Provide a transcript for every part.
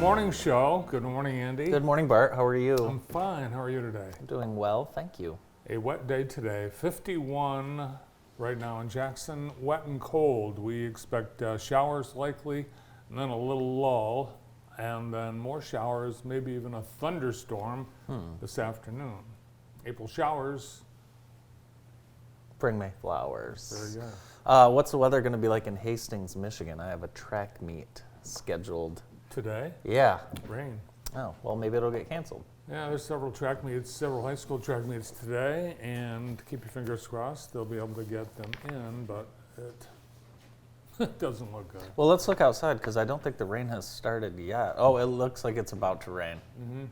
morning show. Good morning, Andy. Good morning, Bart. How are you? I'm fine. How are you today? I'm doing well, thank you. A wet day today. 51 right now in Jackson. Wet and cold. We expect showers likely, and then a little lull, and then more showers, maybe even a thunderstorm this afternoon. April showers. Bring me flowers. Very good. What's the weather going to be like in Hastings, Michigan? I have a track meet scheduled. Today, Yeah. rain. Oh, well, maybe it'll get canceled. Yeah, there's several track meets, several high school track meets today, and keep your fingers crossed they'll be able to get them in, but it doesn't look good. Well, let's look outside because I don't think the rain has started yet. Oh, it looks like it's about to rain. Mm-hmm.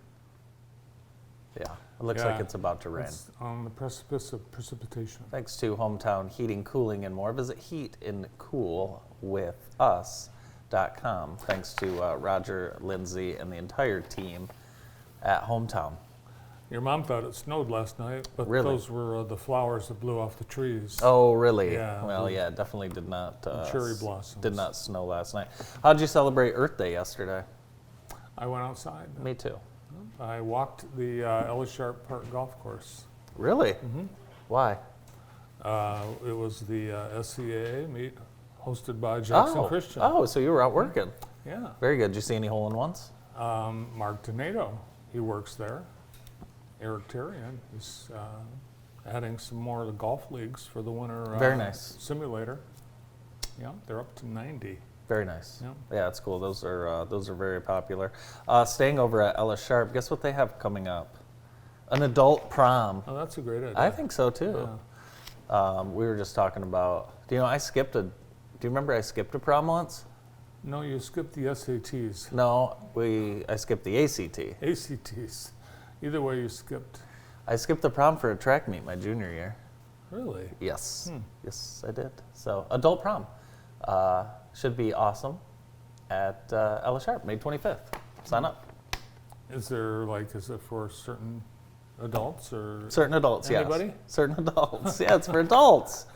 Yeah, it looks like it's about to rain. It's on the precipice of precipitation. Thanks to Hometown Heating, Cooling, and more. Visit Heat and Cool with us.com. Thanks to Roger, Lindsay, and the entire team at Hometown. Your mom thought it snowed last night, but Really? those were the flowers that blew off the trees. Oh, really? Yeah. Well, yeah, it definitely did not. Cherry blossoms. Did not snow last night. How'd you celebrate Earth Day yesterday? I went outside. Me too. I walked the Ellis Sharp Park golf course. Really? Mm-hmm. Why? It was the SCAA meet hosted by Jackson Christian. Oh, so you were out working. Yeah. Very good. Did you see any hole-in-ones? Mark Donato, he works there. Eric Terrian, he's adding some more of the golf leagues for the winter Very nice. simulator. Yeah, they're up to 90. Very nice. Yeah. Yeah, it's cool. Those are very popular. Staying over at Ellis Sharp, guess what they have coming up? An adult prom. Oh, that's a great idea. I think so too. Yeah. We were just talking about. Do you remember I skipped a prom once? No, you skipped the SATs. No, I skipped the ACT. ACTs. Either way, you skipped. I skipped the prom for a track meet my junior year. Really? Yes. Yes, I did. So, adult prom. Should be awesome at Ellis Sharp, May 25th. Sign up. Is it for certain adults or? Certain adults, Anybody? yes. Certain adults. Yeah, it's for adults.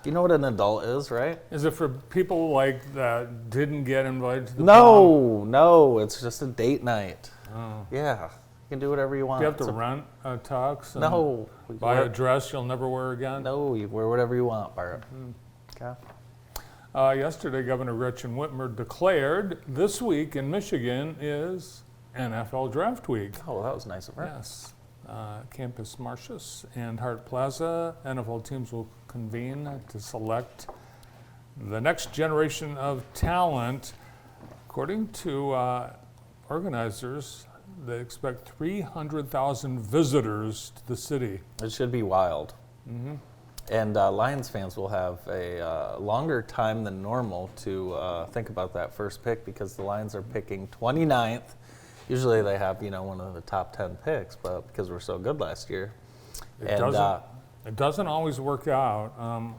You know what an adult is, right? Is it for people like that didn't get invited to the No, it's just a date night. prom? Oh. Yeah, you can do whatever you want. Do you have to rent a tux? And No. Buy a dress you'll never wear again? No, you wear whatever you want, Bart. Okay. Yesterday, Governor Gretchen Whitmer declared this week in Michigan is NFL Draft Week. Oh, that was nice of her. Yes. Campus Martius and Hart Plaza, NFL teams will convene to select the next generation of talent. According to organizers, they expect 300,000 visitors to the city. It should be wild. Mm-hmm. And Lions fans will have a longer time than normal to think about that first pick because the Lions are picking 29th. Usually they have, one of the top 10 picks, but because we're so good last year. It doesn't always work out.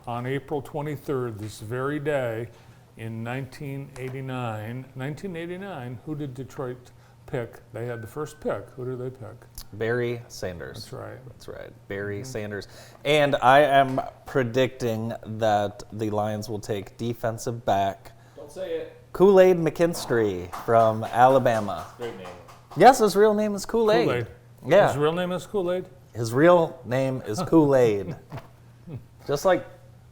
On April 23rd, this very day in 1989, who did Detroit pick? They had the first pick. Who did they pick? Barry Sanders. That's right. That's right. Barry Sanders. And I am predicting that the Lions will take defensive back. Don't say it. Kool-Aid McKinstry from Alabama. Great name. Yes, his real name is Kool-Aid. Kool-Aid. Yeah. His real name is Kool-Aid? His real name is Kool-Aid. just like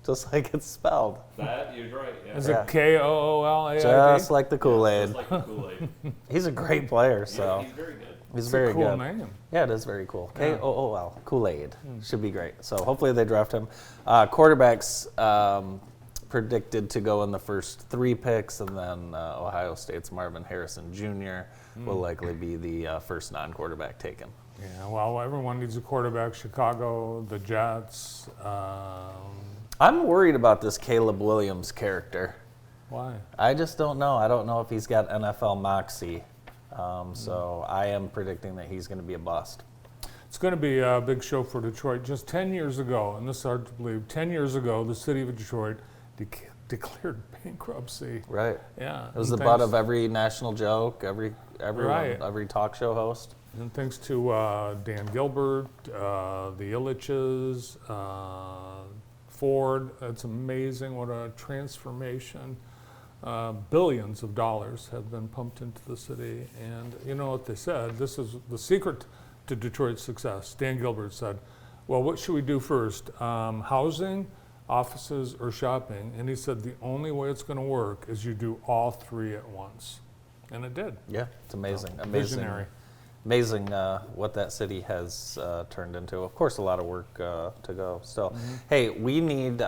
it's spelled. That, you're right. Yeah. Is Yeah. it Koolaid? Just like the Kool-Aid. Just like the Kool-Aid. He's a great player, so Yeah, he's very good. he's It's very a cool good. name. Yeah, it is very cool. Yeah. Kool, Kool-Aid. Should be great. So hopefully they draft him. Quarterbacks predicted to go in the first 3 picks, and then Ohio State's Marvin Harrison Jr. will likely be the first non-quarterback taken. Yeah, well, everyone needs a quarterback. Chicago, the Jets. I'm worried about this Caleb Williams character. Why? I just don't know. I don't know if he's got NFL moxie. So I am predicting that he's going to be a bust. It's going to be a big show for Detroit. Just 10 years ago, and this is hard to believe, 10 years ago, the city of Detroit declared bankruptcy. Right. Yeah. It was the butt of every national joke, everyone, Right. every talk show host. And thanks to Dan Gilbert, the Illiches, Ford. It's amazing what a transformation Billions of dollars have been pumped into the city. And you know what they said? This is the secret to Detroit's success. Dan Gilbert said, well, what should we do first? Housing, offices, or shopping? And he said the only way it's going to work is you do all three at once. And it did. Yeah, it's amazing. So, Amazing. visionary. Amazing what that city has turned into. Of course, a lot of work to go still. Hey, we need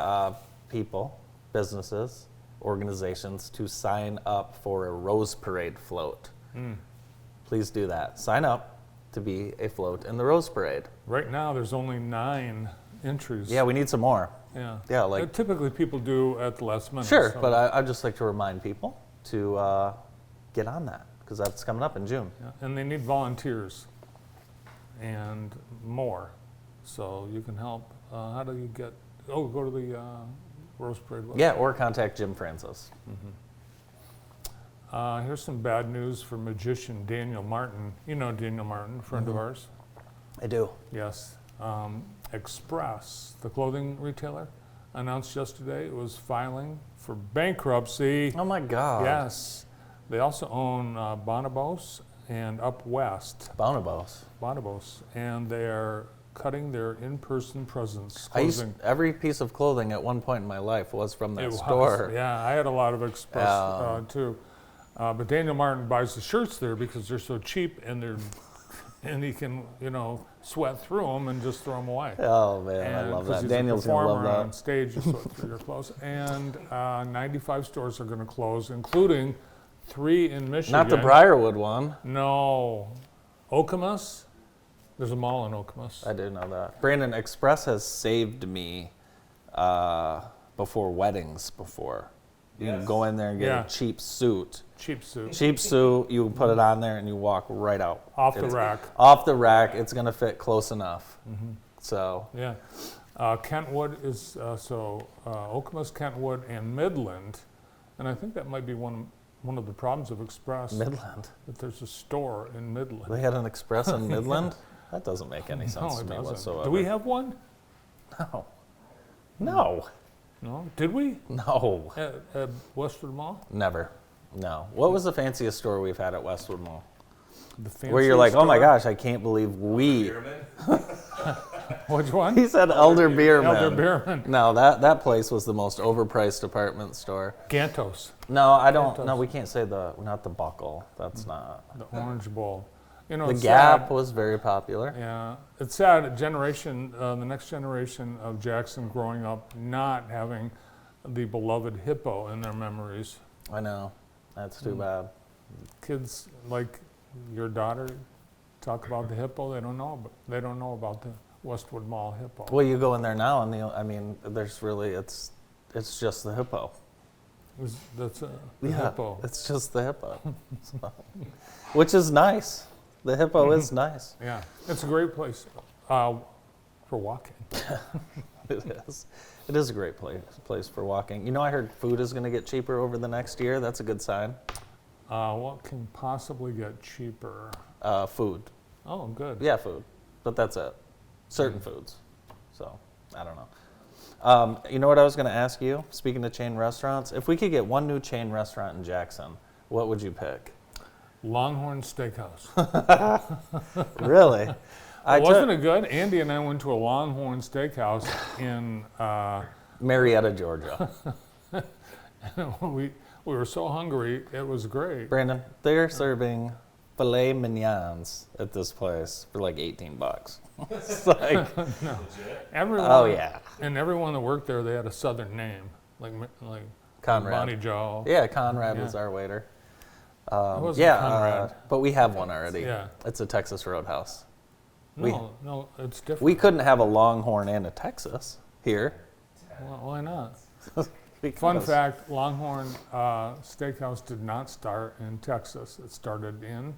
people, businesses, organizations to sign up for a Rose Parade float. Please do that. Sign up to be a float in the Rose Parade. Right now, there's only 9 entries. Yeah, we need some more. Yeah. Yeah, like Typically, people do at the last minute. sure, so- but I'd just like to remind people to get on that because that's coming up in June. Yeah, and they need volunteers and more. So you can help. How do you get? Oh, go to the Rose Parade website. Yeah, or contact Jim Francis. Here's some bad news for magician Daniel Martin. You know Daniel Martin, friend of ours. I do. Yes. Express, the clothing retailer, announced yesterday it was filing for bankruptcy. Oh my God. Yes. They also own Bonobos and Up West. Bonobos. And they are cutting their in-person presence. Every piece of clothing at one point in my life was from that It was, store. yeah, I had a lot of Express too. But Daniel Martin buys the shirts there because they're so cheap and he can, sweat through them and just throw them away. Oh man, I And love 'cause that. he's Daniel's a gonna performer love on that. stage, you sweat through your clothes. And 95 stores are going to close, including 3 in Michigan. Not the Briarwood one. No. Okemos? There's a mall in Okemos. I didn't know that. Brandon, Express has saved me before weddings before. You can Yes. go in there and get Yeah. a cheap suit. Cheap suit. Cheap suit, you put it on there and you walk right out. Off the It's- rack. Off the rack, it's going to fit close enough. So, Yeah. Kentwood is, Okemos, Kentwood, and Midland. And I think that might be one of the problems of Express, Midland. that there's a store in Midland. They had an Express in Midland? That doesn't make any sense No, to it me doesn't. whatsoever. Do we have one? No. No. No. Did we? No. At Westwood Mall? Never. No. What was the fanciest store we've had at Westwood Mall? The Where you're like, oh my store? gosh, I can't believe we. Which one? He said Elder Beerman. Elder Beerman. No, that place was the most overpriced department store. Gantos, No, I don't. No, Santos. we can't say not the Buckle. That's not. the Orange Bowl. The it's Gap sad. was very popular. Yeah, it's sad. The next generation of Jackson growing up not having the beloved hippo in their memories. I know. That's too bad. Kids like your daughter talk about the hippo. They don't know about the Westwood Mall hippo. Well, you go in there now, and there's really it's just the hippo. That's the Yeah, hippo. it's just the hippo, So, which is nice. The hippo is nice. Yeah, it's a great place for walking. It is. It is a great place for walking. You know, I heard food is going to get cheaper over the next year. That's a good sign. What can possibly get cheaper? Food. Oh, good. Yeah, food. But that's it. Certain foods. So, I don't know. You know what I was going to ask you? Speaking of chain restaurants, if we could get one new chain restaurant in Jackson, what would you pick? Longhorn Steakhouse. Really? Wasn't it good? Andy and I went to a Longhorn Steakhouse in. Marietta, Georgia. we were so hungry, it was great. Brandon, they're serving filet mignons at this place for like $18. It's like, Everyone, oh yeah, and everyone that worked there, they had a Southern name, like Conrad. Bonnie Joe. Yeah, Conrad Yeah. was our waiter. wasn't Yeah, Conrad. but we have one already. Yeah. It's a Texas Roadhouse. No, it's different. We couldn't have a Longhorn and a Texas here. Well, why not? Because- Fun fact: Longhorn Steakhouse did not start in Texas. It started in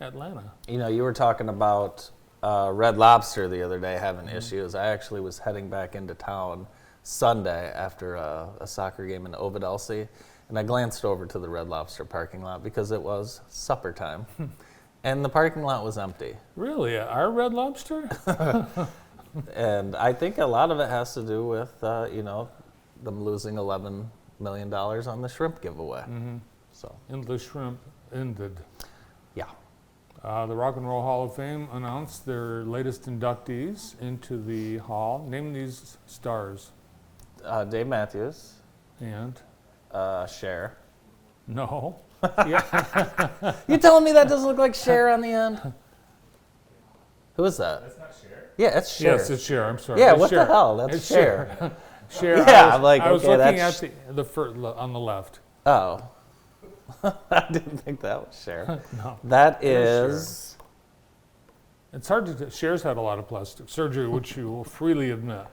Atlanta. You know, you were talking about Red Lobster the other day having Mm-hmm. issues. I actually was heading back into town Sunday after a soccer game in Ovid Elsie, and I glanced over to the Red Lobster parking lot because it was supper time, and the parking lot was empty. Really, our Red Lobster? And I think a lot of it has to do with, them losing 11 $1 million on the shrimp giveaway. So, And the shrimp ended. yeah. The Rock and Roll Hall of Fame announced their latest inductees into the hall. Name these stars. Dave Matthews, And Cher. no. You telling me that doesn't look like Cher on the end? Who is that? That's not Cher. Yeah, it's Cher. Yes, it's Cher. I'm sorry. Yeah, It's what the Cher. hell? That's It's Cher. Cher. Yeah, I'm like, I was okay, looking that's at on the left. Oh. I didn't think that was Cher. No. That is is. It's hard to. Cher's had a lot of plastic surgery, which you will freely admit.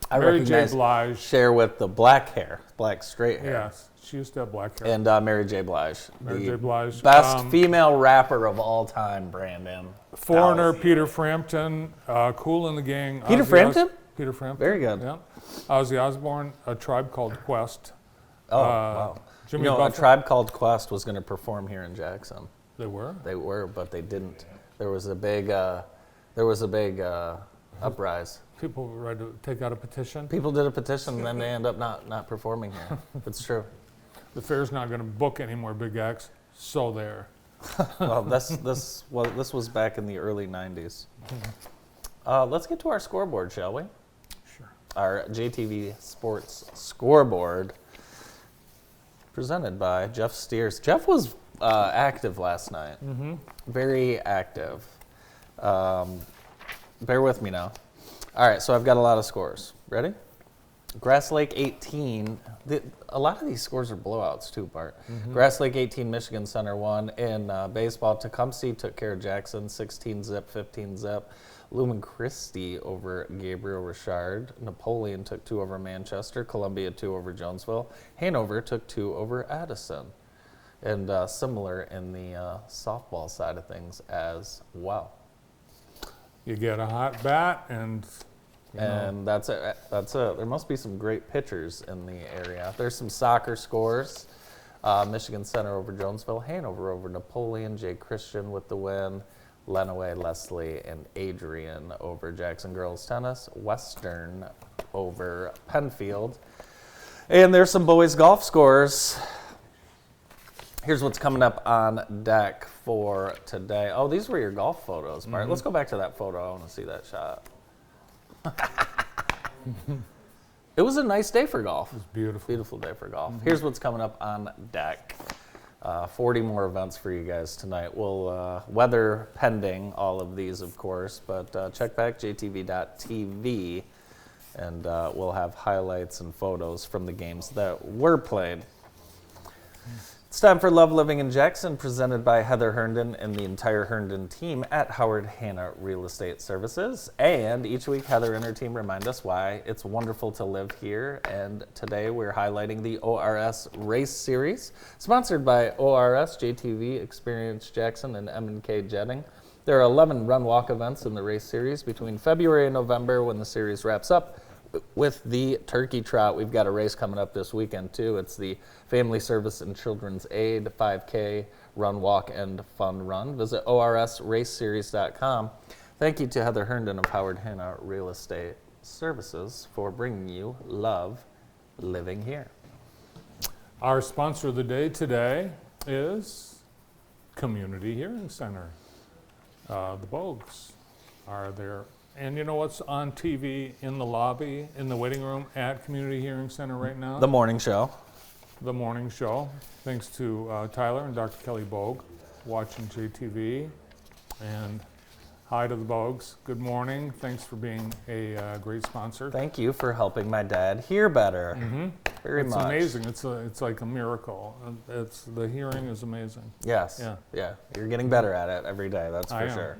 I Mary J. recognize Blige. Cher with the black hair, black straight hair. Yes, she used to have black hair. And Mary J. Blige. Mary the J. Blige. Best female rapper of all time, Brandon. Foreigner, Peter Frampton, Cool in the Gang. Peter Ozzy Frampton? Peter Frampton. Very good. Yeah. Ozzy Osbourne, A Tribe Called Quest. Oh, wow. Jimmy You know, Buffett. A Tribe Called Quest was going to perform here in Jackson. They were? They were, but they didn't. There was a big uprise. People were ready to take out a petition. People did a petition, and then they end up not performing here. It's true. The fair's not going to book any more big acts, so there. Well, this was back in the early '90s. Let's get to our scoreboard, shall we? Sure. Our JTV Sports scoreboard, presented by Jeff Steers. Jeff was active last night. Mm-hmm. Very active. Bear with me now. All right, so I've got a lot of scores. Ready? Grass Lake 18. A lot of these scores are blowouts too, Bart. Grass Lake 18, Michigan Center 1. In baseball, Tecumseh took care of Jackson, 16-zip, 15-zip. Lumen Christi over Gabriel Richard. Napoleon took 2 over Manchester. Columbia 2 over Jonesville. Hanover took 2 over Addison. And similar in the softball side of things as well. You get a hot bat, and you know, And that's it. That's it. There must be some great pitchers in the area. There's some soccer scores. Michigan Center over Jonesville. Hanover over Napoleon. Jay Christian with the win. Lenawee, Leslie, and Adrian over Jackson Girls Tennis. Western over Penfield. And there's some boys golf scores. Here's what's coming up on deck for today. Oh, these were your golf photos, Bart. Let's go back to that photo. I want to see that shot. It was a nice day for golf. it's beautiful. Beautiful day for golf. Here's what's coming up on deck. 40 more events for you guys tonight. We'll weather pending all of these, of course, but check back jtv.tv and we'll have highlights and photos from the games that were played. It's time for Love Living in Jackson, presented by Heather Herndon and the entire Herndon team at Howard Hanna Real Estate Services. And each week, Heather and her team remind us why it's wonderful to live here. And today, we're highlighting the ORS Race Series, sponsored by ORS, JTV, Experience Jackson, and M&K Jetting. There are 11 run-walk events in the race series between February and November when the series wraps up. With the Turkey Trot, we've got a race coming up this weekend, too. It's the Family Service and Children's Aid 5K Run, Walk, and Fun Run. Visit orsraceseries.com. Thank you to Heather Herndon of Howard Hanna Real Estate Services for bringing you Love Living Here. Our sponsor of the day today is Community Hearing Center. The Bogues are there. And you know what's on TV in the lobby, in the waiting room at Community Hearing Center right now? The morning show. The morning show. Thanks to Tyler and Dr. Kelly Bogue watching JTV. And hi to the Bogues. Good morning. Thanks for being a great sponsor. Thank you for helping my dad hear better. Very It's much. amazing. It's like a miracle. The hearing is amazing. Yes. Yeah. You're getting better at it every day, that's for I am. sure.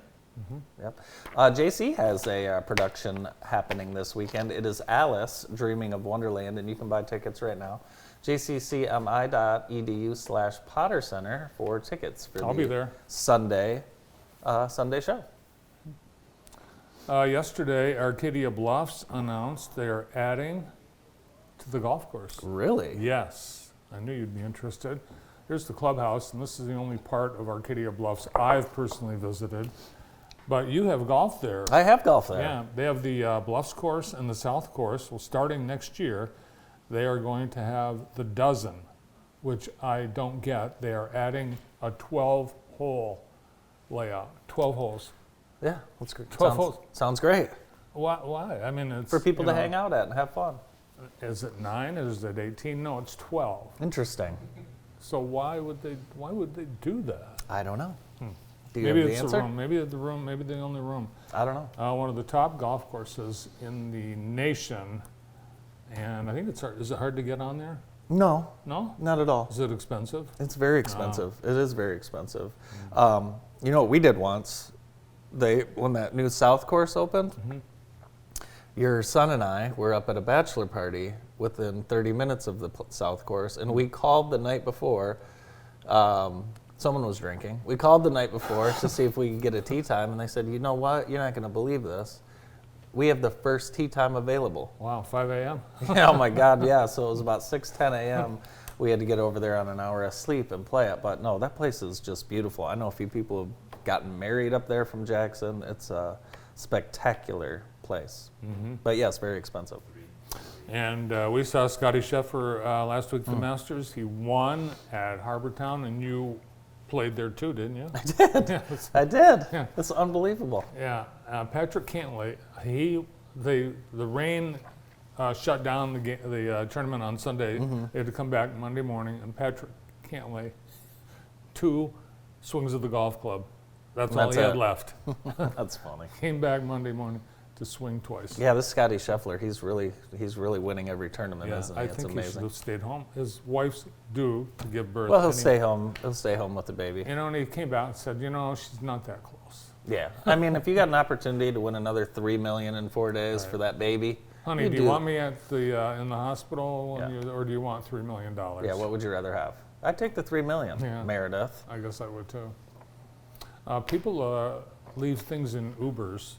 Yep. JC has a production happening this weekend. It is Alice Dreaming of Wonderland, and you can buy tickets right now. jccmi.edu/Potter Center for tickets for I'll the be there. Sunday show. Yesterday, Arcadia Bluffs announced they're adding to the golf course. Really? Yes, I knew you'd be interested. Here's the clubhouse, and this is the only part of Arcadia Bluffs I've personally visited. But you have golf there. I have golf there. Yeah, they have the Bluffs course and the South course. Well, starting next year, they are going to have the dozen, which I don't get. They are adding a 12-hole layout. 12 holes. Yeah, that's great. 12 holes. Sounds great. Why? I mean, it's For people you to know, hang out at and have fun. Is it 9? Is it 18? No, it's 12. Interesting. So why would they do that? I don't know. Do you Maybe have the it's answer? the room. Maybe the room. Maybe the only room. I don't know. One of the top golf courses in the nation, and I think it's hard. Is it hard to get on there? No, No. not at all. Is it expensive? It's very expensive. It is very expensive. You know what we did once? When that new South course opened, your son and I were up at a bachelor party within 30 minutes of the South course, and we called the night before. Someone was drinking. We called the night before to see if we could get a tee time, and they said, "You know what? You're not going to believe this. We have the first tee time available." Wow, 5 a.m. Oh my God, yeah. So it was about 6:10 a.m. We had to get over there on an hour of sleep and play it. But no, that place is just beautiful. I know a few people have gotten married up there from Jackson. It's a spectacular place. But yes, very expensive. And we saw Scotty Scheffler last week at the Masters. He won at Harbor Town, and you played there too, didn't you? I did. Yeah. It's unbelievable. Yeah. Patrick Cantlay. The rain shut down the tournament on Sunday. They had to come back Monday morning, and Patrick Cantlay, 2 swings of the golf club. That's all That's he had it. left. That's funny. Came back Monday morning to swing twice. Yeah, this Scotty Scheffler, he's really winning every tournament, Yeah, isn't he? I It's think he should amazing. have stayed home. His wife's due to give birth. Well, he'll and he- stay home. He'll stay home with the baby. You know, and he came back and said, she's not that close. Yeah. I mean, if you got an opportunity to win another $3 million in 4 days for that baby, Honey, you do you want me at the in the hospital, or do you want $3 million? Yeah, what would you rather have? I'd take the $3 million, Yeah. Meredith. I guess I would too. People leave things in Ubers.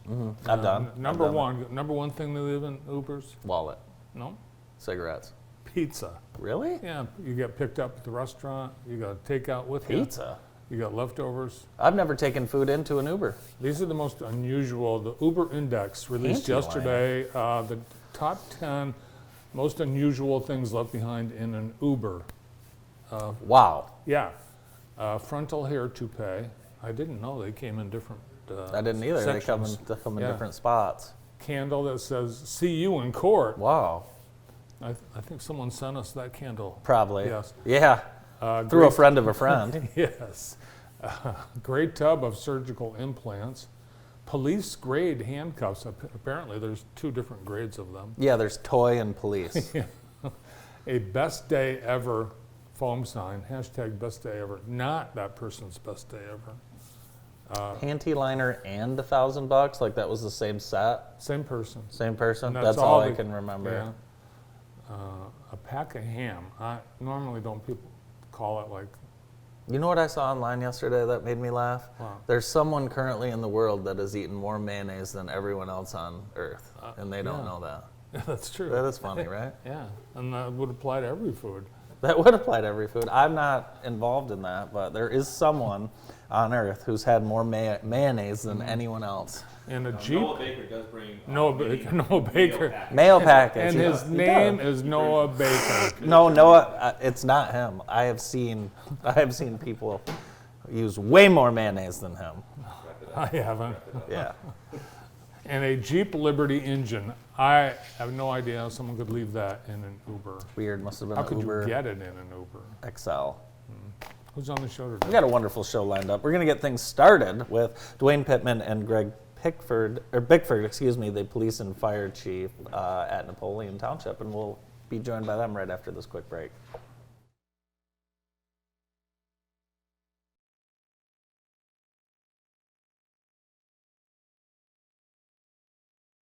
I've done. Number I've done number one thing they leave in Ubers? Wallet, No, cigarettes. pizza. Really? Yeah, you get picked up at the restaurant. You got takeout with you. Pizza? You got leftovers. I've never taken food into an Uber. These are the most unusual. The Uber Index released Panty line. yesterday. The top 10 most unusual things left behind in an Uber. Wow. Yeah, frontal hair toupee. I didn't know they came in different. I didn't either. sections. They come in Yeah. different spots. Candle that says "See you in court." Wow. I think someone sent us that candle. Probably. Yes. Yeah. Through a friend of a friend. Yes. Great tub of surgical implants. Police grade handcuffs. Apparently, there's 2 different grades of them. Yeah, there's toy and police. A best day ever foam sign. Hashtag best day ever. Not that person's best day ever. Panty liner and $1,000. Like that was the same set, Same person. same person. And That's all I they- can remember. Yeah. A pack of ham. Normally don't people call it like, You know what I saw online yesterday that made me laugh? Wow. There's someone currently in the world that has eaten more mayonnaise than everyone else on Earth, and they don't yeah. know that. that's true. That is funny, right? Yeah, and that would apply to every food. That would apply to every food. I'm not involved in that, but there is someone on Earth who's had more mayonnaise than anyone else. And a Jeep, Noah Baker does bring Noah Baker. package. Mayo package. And he his does. name is Noah Baker. No, Noah. It's not him. I have seen people use way more mayonnaise than him. I haven't. Yeah. And a Jeep Liberty engine. I have no idea how someone could leave that in an Uber. Weird. Must have been How an could Uber you get it in an Uber? XL. Who's on the show We today? got a wonderful show lined up. We're going to get things started with Dwayne Pittman and Greg Bickford, the police and fire chief at Napoleon Township, and we'll be joined by them right after this quick break.